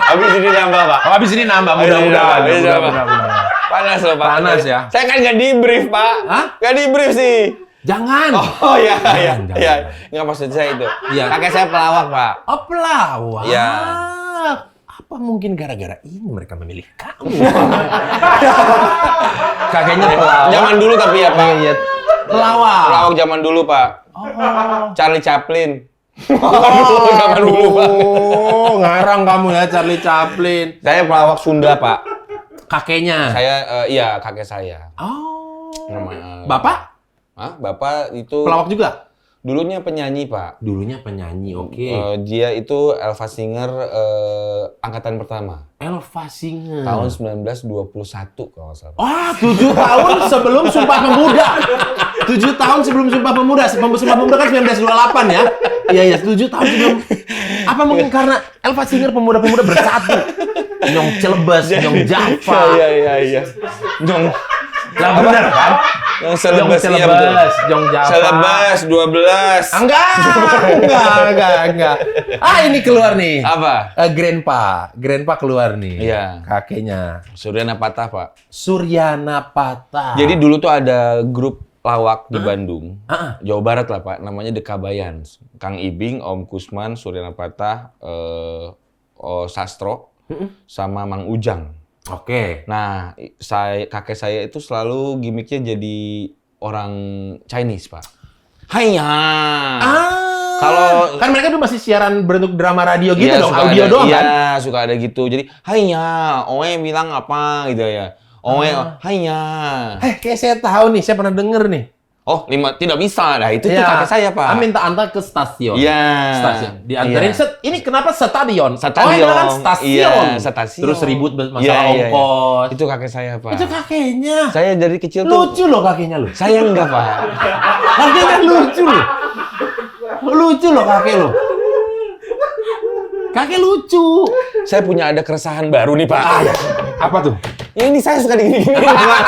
Habis ini nambah Pak. Oh, habis ini nambah. Mudah-mudahan. Mudah-mudahan. Panas loh Pak. Panas ya. Saya kan nggak di brief Pak. Hah? Nggak di brief sih. Jangan. Oh iya, iya, Jangan. iya. Nggak maksud saya itu. Iya. Kakek saya pelawak Pak. Oh, pelawak. Iya. Apa mungkin gara-gara ini mereka memilih kamu? Kakeknya pelawak. Zaman dulu tapi ya Pak. Iya. Pelawak. Pelawak zaman dulu Pak. Oh. Charlie Chaplin. Zaman dulu Pak. Oh, ngarang kamu ya Charlie Chaplin. Saya pelawak Sunda Pak. Kakeknya. Saya iya kakek saya. Oh. Namanya. Bapak? Hah? Bapak itu Pelawak juga? dulunya penyanyi Pak. Dulunya penyanyi, oke. Dia itu Elva Singer angkatan pertama. Elva Singer. Tahun 1921 kalau nggak salah. Wah, 7 tahun sebelum Sumpah Pemuda. 7 tahun sebelum Sumpah Pemuda. Sumpah Pemuda kan 1928 ya. Iya, iya, 7 tahun sebelum. Apa mungkin karena Elva Singer pemuda-pemuda bersatu? Nyong Celebes, Nyong Java. Iya. Nyong Lah benar kan? yang selebes Nyong iya betul. Celebes, Nyong Java. Selebes 12. Enggak. Ah, ini keluar nih. Apa? Grandpa keluar nih. Iya. Kakeknya. Suryana Patah, Pak. Suryana Patah. Jadi dulu tuh ada grup lawak di Bandung. Ah. Jawa Barat lah, Pak. Namanya The Kabayans. Kang Ibing, Om Kusman, Suryana Patah, Sastro, sama Mang Ujang. Oke. Nah, kakek saya itu selalu gimmicknya jadi orang Chinese, Pak. Haiya. Kalau kan mereka dulu masih siaran bentuk drama radio gitu iya, dong, suka audio ada, doang kan? Iya, suka ada gitu. Jadi, haiya, Oe bilang apa gitu ya. Oe, haiya. Kayak saya tahu nih, saya pernah denger nih. Oh, tidak bisa. Nah, itu tuh Iya. kakek saya, Pak. Minta antar ke stasiun. Iya. Stasiun. Diantarin, Iya. ini kenapa stadion? Stadion. Oh, ini kan stasiun. Iya, stasiun. Terus ribut masalah Iya. ongkos. Itu kakek saya, Pak. Itu kakeknya. Saya dari kecil tuh. Lucu loh kakeknya loh. Saya enggak, Pak. Kakeknya lucu loh. Lucu loh kakek loh. Kakek lucu. Saya punya ada keresahan baru nih, Pak. Apa tuh? Ya, ini saya suka digini-gini, Pak.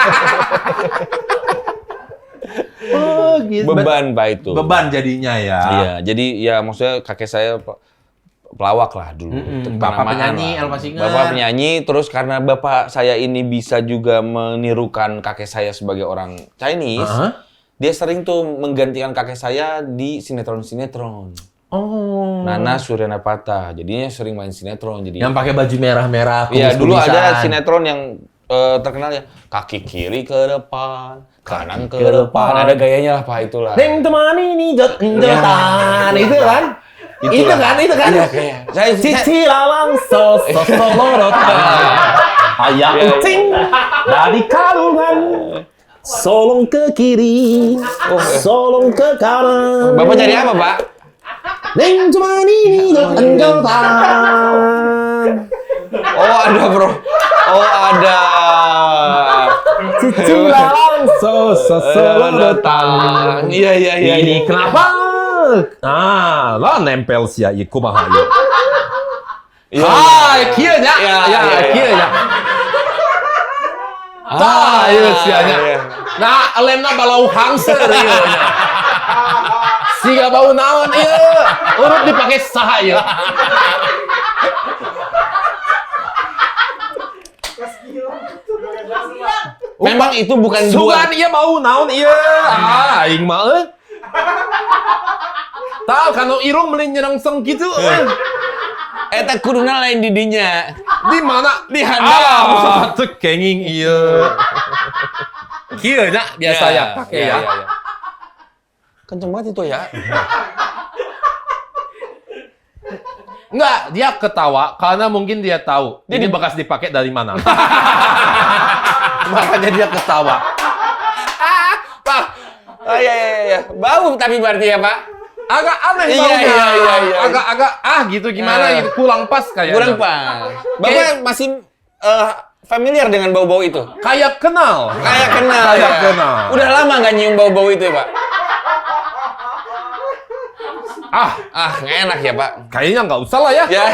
Oh, gitu. Beban, Pak, itu. Beban jadinya ya. Iya, jadi ya maksudnya kakek saya pelawak lah dulu. Bapak Kenamaan penyanyi, lah. Elva Singer. Bapak penyanyi, terus karena bapak saya ini bisa juga menirukan kakek saya sebagai orang Chinese, dia sering tuh menggantikan kakek saya di sinetron-sinetron. Oh. Nana Suryana Patah, jadinya sering main sinetron. Jadi Yang pakai baju merah-merah. iya, dulu kumis-kumisan. ada sinetron yang terkenal ya, kaki kiri ke depan, kanan ke depan. Ada gayanya lah, Pak, itulah. Deng temani nih jotan. Itu kan? Itu kan? Iya, kayak. Cici lalang lorotan. Ayah Iya, iya. ucing dari kalungan. Solong ke kiri, solong ke kanan. Bapak cari apa, Pak? Deng temani nih jotan. Oh, ada, Bro. Oh, ada. Cici lalang lorotan. Iya. Ini kenapa? Lah nempel sia ieu kumaha ieu. Kieu nya. Iya. Kieu nya. Ieu sia nya. Nah, lemna balau hangser ieu nya. Siga bau naon ieu? Urut dipake saha ieu? Memang itu bukan Sugan ieu bau naon ieu? Aing mah Tahu kan irung meuli nyerengseng kitu eta kuduna lain di dinya. Di mana? Di handap. Teu kenging ieu. Kieu nya biasa ya pakai ya. Kenceng banget itu ya. Enggak, dia ketawa karena mungkin dia tahu ini bekas dipakai dari mana. Makanya dia ketawa. Pak. Oh iya. Bau tapi berarti ya, Pak. Agak aneh Iya, baunya. iya. Agak gitu gimana gitu, kurang pas kayaknya. Kurang pas. Bapak masih familiar dengan bau-bau itu? Kayak kenal. Kayak kenal. Kayak Ya. kenal. Udah lama nggak nyium bau-bau itu ya, Pak? Nggak enak ya, Pak? Kayaknya nggak usah lah ya. Ya.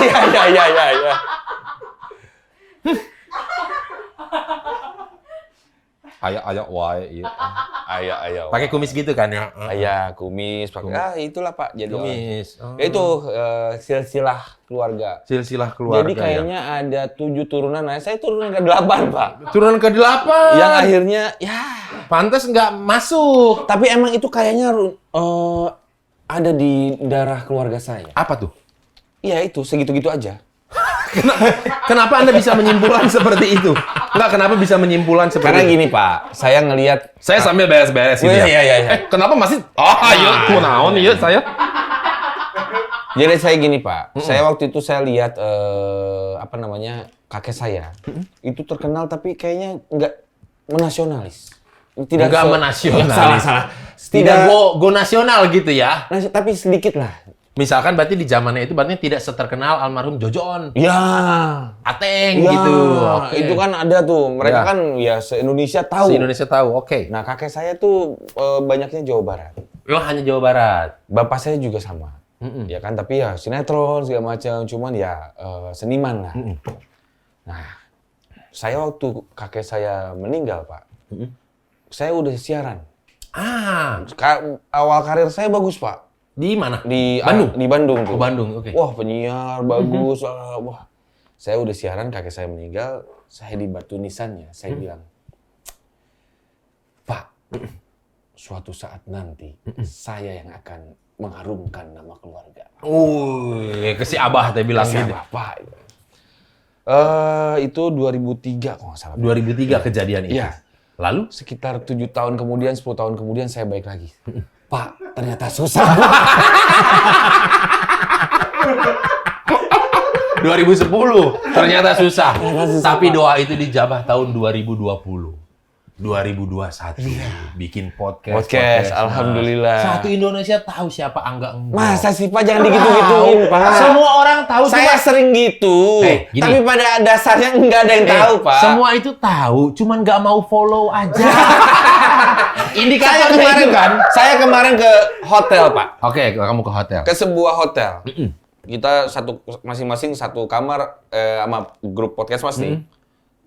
Ayak wae iya. Ayo. Pakai kumis gitu kan ya? Kumis, pakai. Itulah, Pak. Jadi Kumis. Ya itu silsilah keluarga. Silsilah keluarga. Jadi kayaknya ada 7 turunan. Nah, saya turunan ke-8, Pak. Turunan ke-8. Yang akhirnya Pantes nggak masuk. tapi emang itu kayaknya ada di darah keluarga saya. Apa tuh? Iya, itu segitu-gitu aja. Kenapa Anda bisa menyimpulkan seperti itu? Enggak, kenapa bisa menyimpulkan seperti Karena itu? gini, Pak, saya ngelihat Saya sambil beres-beres ini ya. Iya. Kenapa masih? Kunaon iya saya. Jadi saya gini, Pak. Saya waktu itu saya lihat kakek saya. Itu terkenal tapi kayaknya nggak menasionalis. Tidak Nggak menasionalis. Salah. Tidak go nasional gitu ya. Tapi sedikit lah. Misalkan berarti di zamannya itu berarti tidak seterkenal almarhum Jojon, Ya. Ateng Ya, gitu. Oke. itu kan ada tuh. Mereka Ya. kan ya se-Indonesia tahu. Se-Indonesia tahu. Oke. Nah, kakek saya tuh banyaknya Jawa Barat. Oh, hanya Jawa Barat. Bapak saya juga sama. Ya kan, tapi ya sinetron segala macam, cuman ya seniman lah. Nah, saya waktu kakek saya meninggal, Pak. Saya udah siaran. Awal karir saya bagus, Pak. Di mana? Di Bandung? Di Bandung tuh. Oh, Bandung. Oke. Wah, penyiar bagus. Wah. Saya udah siaran, kakek saya meninggal, saya di batu nisannya. Saya bilang, "Pak, suatu saat nanti saya yang akan mengharumkan nama keluarga." ke si Abah teh bilang Kasih gitu. Bapak. Itu 2003 kalau nggak salah. 2003 kejadian itu. Iya. Lalu Sekitar 7 tahun kemudian, 10 tahun kemudian saya balik lagi. Pak, ternyata susah. 2010 ternyata susah. Tapi doa itu dijabah tahun 2020. 2021 bikin podcast. Alhamdulillah. Satu Indonesia tahu siapa Angga Enggo. Masa sih, Pak, jangan digituin, Pak. Semua orang tahu. Saya sering gitu. Gini. Tapi pada dasarnya nggak ada yang tahu, Pak. Semua itu tahu, cuman nggak mau follow aja. Indikator Saya itu kan. Saya kemarin ke hotel, Pak. Oke, kamu ke hotel. Ke sebuah hotel. Kita masing-masing satu kamar sama grup podcast pasti.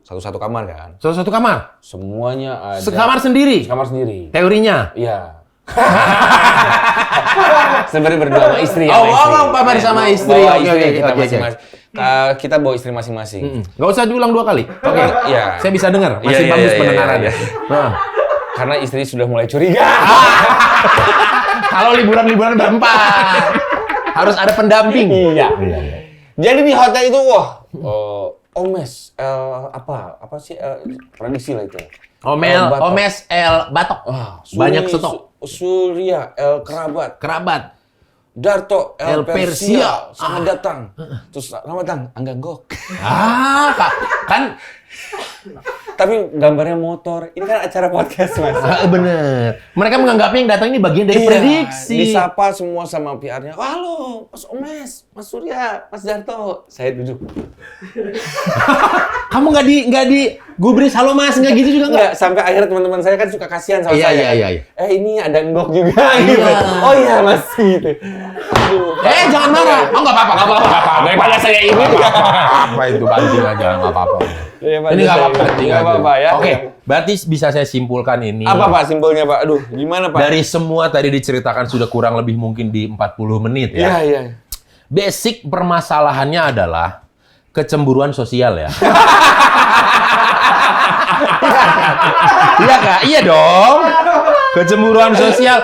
Satu kamar kan. Satu kamar. Semuanya ada. Sekamar sendiri. Kamar sendiri. Teorinya. Iya. Sebenarnya berdua sama istri. Pamer sama istri. Bawa Oke, istri kita oke. masing-masing. Kita bawa istri masing-masing. Nggak usah diulang 2 kali. Oke. Iya. Saya bisa dengar. Masih Iya, bagus iya, pendengarannya. iya. Nah. Karena istri sudah mulai curiga. Kalau liburan-liburan berempat. Harus ada pendamping. Iya. Jadi di hotel itu, Omes, apa sih, prediksi lah itu. Batok. Omes L Batok. Banyak stok. Surya, L Kerabat. Darto, L Persia. Selamat datang. Terus selamat datang, Angga Enggok. Kan Tapi gambarnya motor. Ini kan acara podcast, Mas. bener. Mereka menganggapnya yang datang ini bagian dari prediksi. Disapa semua sama PR-nya. Halo, Mas Omes, Mas Surya, Mas Darto. Saya duduk. Kamu nggak di gubris halo Mas, nggak gitu juga nggak? Enggak, sampai akhirnya teman-teman saya kan suka kasihan sama saya. Iya. Ini ada Enggok juga gitu. Oh iya, Mas gitu. Aduh. Jangan marah. Oh nggak apa-apa. Daripada saya ini. Apa itu banting aja, nggak apa-apa. Ini nggak apa-apa, Nggak apa-apa ya. Oke, berarti bisa saya simpulkan ini. Apa Pak simpulnya, Pak? Aduh, gimana Pak? Dari semua tadi diceritakan sudah kurang lebih mungkin di 40 menit ya. Iya. Basic permasalahannya adalah kecemburuan sosial ya. Iya Kak? Iya dong. Kecemburuan sosial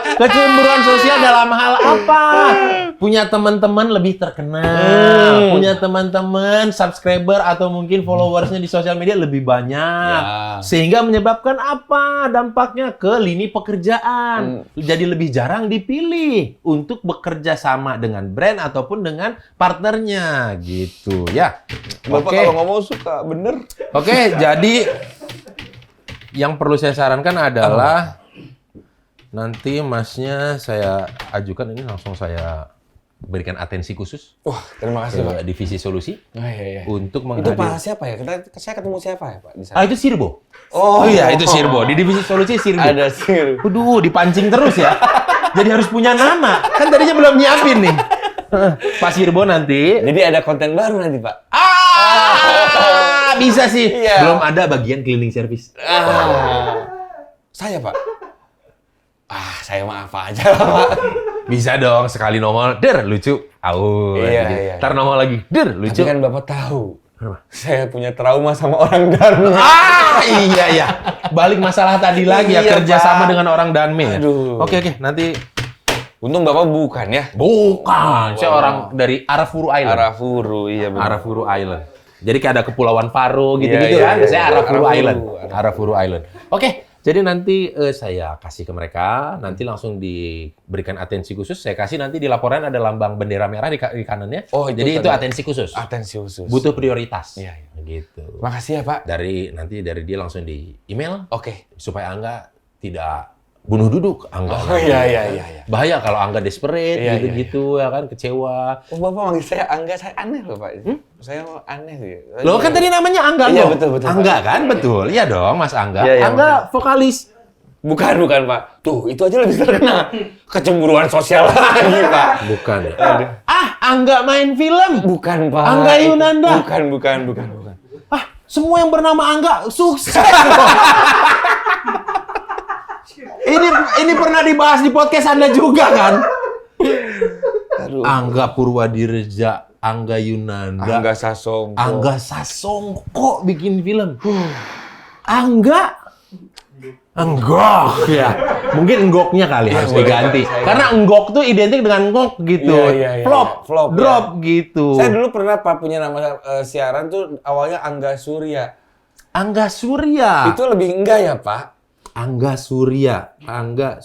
dalam hal apa? punya teman-teman lebih terkenal, punya teman-teman subscriber atau mungkin followersnya di sosial media lebih banyak, sehingga menyebabkan apa dampaknya ke lini pekerjaan, jadi lebih jarang dipilih untuk bekerja sama dengan brand ataupun dengan partnernya, gitu ya. Bapak kalau ngomong suka bener. Oke, jadi yang perlu saya sarankan adalah nanti masnya saya ajukan ini langsung saya berikan atensi khusus. Wah, terima kasih Pak. Divisi solusi untuk Itu menghadir. Pak siapa ya? Saya ketemu siapa ya Pak di sana? Itu Sirbo. Oh iya, itu Sirbo. Di divisi solusi Sirbo. Ada Sir. Waduh, dipancing terus ya. Jadi harus punya nama. Kan tadinya belum nyiapin nih. Pak Sirbo nanti. Jadi ada konten baru nanti Pak. Bisa sih. Iya. Belum ada bagian cleaning service. Saya Pak. Saya mah apa aja lah Pak. Bisa dong, sekali nongol, lucu. Iya. Ntar nongol lagi, lucu. Tapi kan Bapak tahu. Saya punya trauma sama orang Dharma. Iya. Balik masalah tadi lagi ya, Iya, kerja Pak. sama dengan orang Danme. Aduh. Oke, nanti. Untung Bapak bukan ya? Bukan, saya orang dari Arafuru Island. Arafuru, iya benar. Arafuru Island. Jadi kayak ada Kepulauan Faro gitu-gitu Iya, kan. iya, Saya iya. Arafuru Island. Arafuru. Arafuru Island. Oke, jadi nanti saya kasih ke mereka, nanti langsung diberikan atensi khusus. Saya kasih nanti di laporan ada lambang bendera merah di kanannya. Oh, itu jadi itu ada. atensi khusus. Atensi khusus. Butuh prioritas. Iya. Gitu. Makasih ya Pak. Nanti dari dia langsung di email Oke. supaya Angga tidak bunuh duduk. Angga. Oh iya. Bahaya kalau Angga desperate Iya, gitu-gitu ya kan, kecewa. Oh Bapak manggil saya Angga, saya aneh loh Pak. Saya aneh sih. Loh kan tadi namanya Angga Iya, loh. betul, Angga kan, betul. Iya dong, Mas Angga. Iya, Angga vokalis. Bukan Pak. Tuh, itu aja lebih terkena. Kecemburuan sosial lagi Pak. Bukan ya? Angga main film. Bukan Pak. Angga Yunanda. Bukan. Semua yang bernama Angga sukses. Ini pernah dibahas di podcast Anda juga kan? Aduh. Angga Purwadireja, Angga Yunanda, Angga Sasongko. Angga Sasongko bikin film. Enggok ya. Mungkin enggoknya kali harus diganti. Karena enggok tuh identik dengan ngok gitu. Iya. Flop, drop gitu. Saya dulu pernah Pak punya nama siaran tuh awalnya Angga Surya. Angga Surya. Itu lebih enggak ya Pak? Angga Surya Enggak,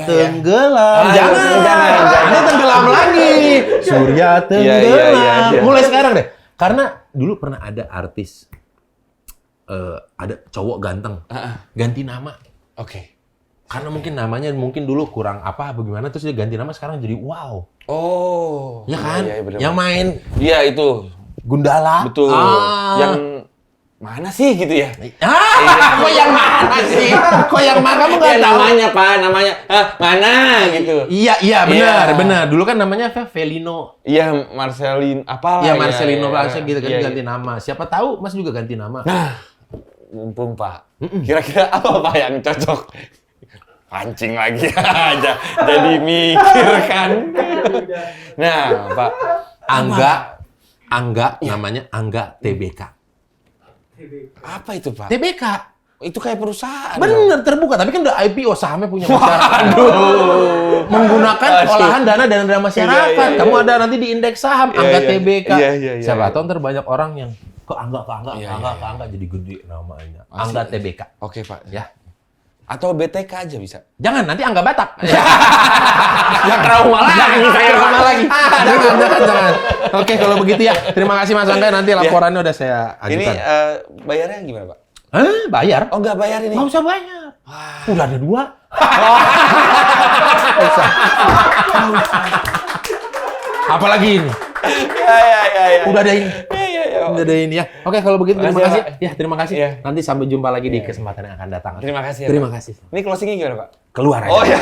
tenggelam. ya? Jangan. Anda tenggelam lagi. Surya tenggelam. Iya. Mulai sekarang deh. Karena dulu pernah ada artis ada cowok ganteng. Ganti nama. Oke. Karena mungkin namanya dulu kurang apa bagaimana terus dia ganti nama sekarang jadi wow. Oh. Ya kan? Iya, bener. Yang main Iya itu. Gundala. Betul. Yang mana sih gitu ya? Kok yang mana sih? Kok yang mana? Kamu nggak tahu? Namanya Pak, namanya mana gitu. Iya, benar. Dulu kan namanya Felino. Iya, Marcelin apalah. Iya, Marcelino Bangsa gitu kan Iya, ganti nama. Siapa tahu Mas juga ganti nama. Nah, mumpung Pak. Kira-kira apa Pak yang cocok? Pancing lagi aja. Jadi mikir kan. Nah, Pak. Angga namanya Angga TBK. Apa itu Pak? TBK. Itu kayak perusahaan. Bener, terbuka. Tapi kan udah IPO, sahamnya punya masyarakat. Menggunakan olahan dana masyarakat. Iya. Kamu ada nanti di indeks saham, Angga TBK. Iya. Siapa tahu ntar banyak orang yang ke Angga, Iya. jadi gede namanya. Angga TBK. Oke Pak. Ya. Atau BTK aja bisa. Jangan, nanti Angga Batak. Yang trauma lagi. Jangan. Oke, kalau begitu ya. Terima kasih Mas Angga. Nanti laporannya udah saya Ini ajukan. bayarnya gimana Pak? Bayar? Oh nggak bayar ini? Nggak usah bayar. Udah ada 2. Apalagi ini? Ya. Udah ada ini. Iya. Udah ada ini ya. Oke, kalau begitu terima Makasih, kasih. Pak. Ya, terima kasih. Iya. Nanti sampai jumpa lagi di kesempatan yang akan datang. Terima kasih ya, Terima Pak. kasih. Ini closingnya gimana Pak? Keluar aja. Oh iya.